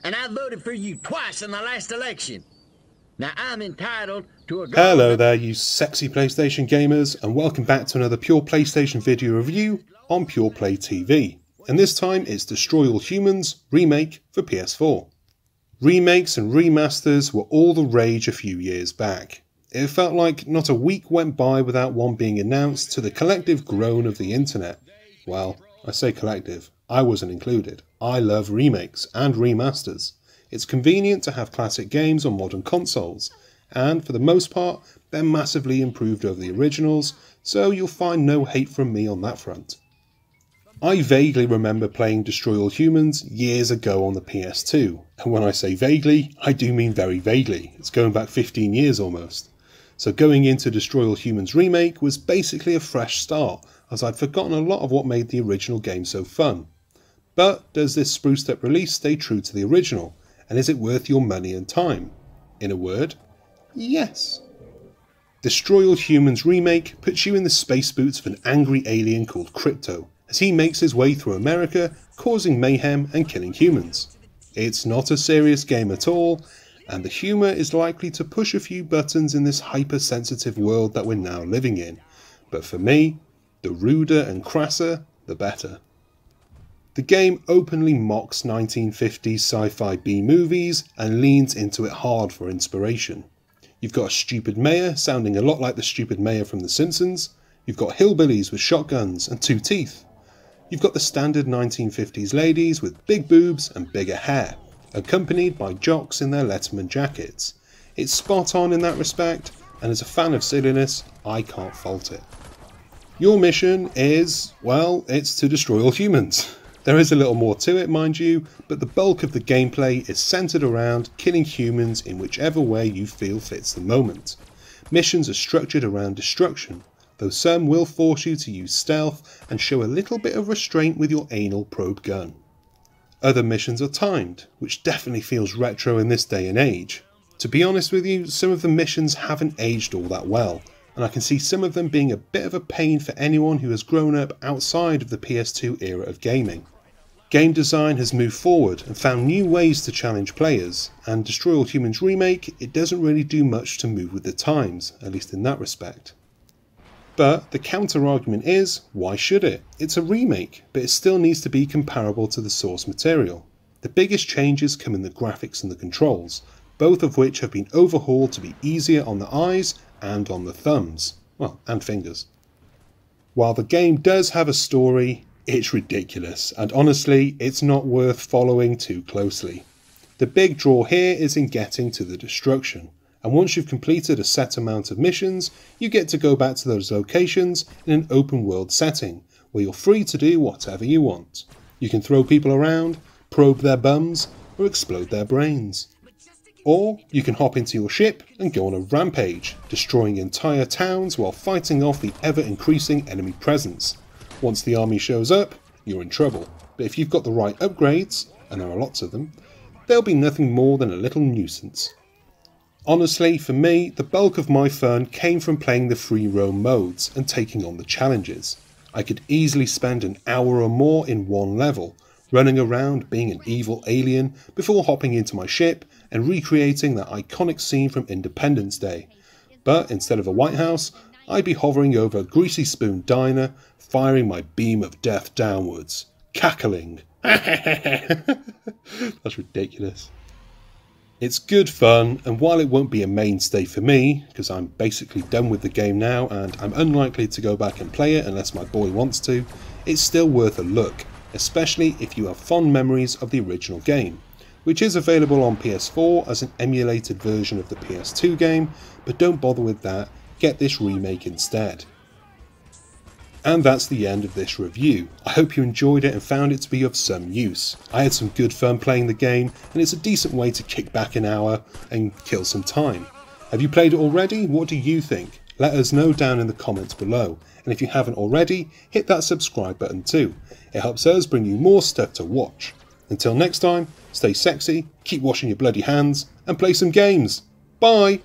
and I voted for you twice in the last election. Now I'm entitled to a... Hello there, you sexy PlayStation gamers, and welcome back to another Pure PlayStation video review on Pure Play TV. And this time it's Destroy All Humans remake for PS4. Remakes and remasters were all the rage a few years back. It felt like not a week went by without one being announced, to the collective groan of the internet. Well, I say collective, I wasn't included. I love remakes and remasters. It's convenient to have classic games on modern consoles, and for the most part, they're massively improved over the originals, so you'll find no hate from me on that front. I vaguely remember playing Destroy All Humans years ago on the PS2, and when I say vaguely, I do mean very vaguely. It's going back 15 years almost. So going into Destroy All Humans remake was basically a fresh start, as I'd forgotten a lot of what made the original game so fun. But does this spruced up release stay true to the original? And is it worth your money and time? In a word, yes. Destroy All Humans remake puts you in the space boots of an angry alien called Crypto, as he makes his way through America, causing mayhem and killing humans. It's not a serious game at all, and the humour is likely to push a few buttons in this hypersensitive world that we're now living in. But for me, the ruder and crasser, the better. The game openly mocks 1950s sci-fi B-movies and leans into it hard for inspiration. You've got a stupid mayor sounding a lot like the stupid mayor from The Simpsons. You've got hillbillies with shotguns and two teeth. You've got the standard 1950s ladies with big boobs and bigger hair, accompanied by jocks in their Letterman jackets. It's spot on in that respect, and as a fan of silliness, I can't fault it. Your mission is, well, it's to destroy all humans. There is a little more to it, mind you, but the bulk of the gameplay is centred around killing humans in whichever way you feel fits the moment. Missions are structured around destruction, though some will force you to use stealth and show a little bit of restraint with your anal probe gun. Other missions are timed, which definitely feels retro in this day and age. To be honest with you, some of the missions haven't aged all that well, and I can see some of them being a bit of a pain for anyone who has grown up outside of the PS2 era of gaming. Game design has moved forward and found new ways to challenge players, and Destroy All Humans remake, it doesn't really do much to move with the times, at least in that respect. But the counter argument is, why should it? It's a remake, but it still needs to be comparable to the source material. The biggest changes come in the graphics and the controls, both of which have been overhauled to be easier on the eyes and on the thumbs, well, and fingers. While the game does have a story, it's ridiculous, and honestly, it's not worth following too closely. The big draw here is in getting to the destruction, and once you've completed a set amount of missions, you get to go back to those locations in an open world setting, where you're free to do whatever you want. You can throw people around, probe their bums, or explode their brains. Or you can hop into your ship and go on a rampage, destroying entire towns while fighting off the ever-increasing enemy presence. Once the army shows up, you're in trouble, but if you've got the right upgrades, and there are lots of them, they'll be nothing more than a little nuisance. Honestly, for me, the bulk of my fun came from playing the free roam modes and taking on the challenges. I could easily spend an hour or more in one level, running around being an evil alien before hopping into my ship and recreating that iconic scene from Independence Day. But instead of a White House, I'd be hovering over a Greasy Spoon diner, firing my beam of death downwards, cackling. That's ridiculous. It's good fun, and while it won't be a mainstay for me, because I'm basically done with the game now and I'm unlikely to go back and play it unless my boy wants to, it's still worth a look, especially if you have fond memories of the original game, which is available on PS4 as an emulated version of the PS2 game, but don't bother with that, get this remake instead. And that's the end of this review. I hope you enjoyed it and found it to be of some use. I had some good fun playing the game, and it's a decent way to kick back an hour and kill some time. Have you played it already? What do you think? Let us know down in the comments below, and if you haven't already, hit that subscribe button too. It helps us bring you more stuff to watch. Until next time, stay sexy, keep washing your bloody hands, and play some games. Bye!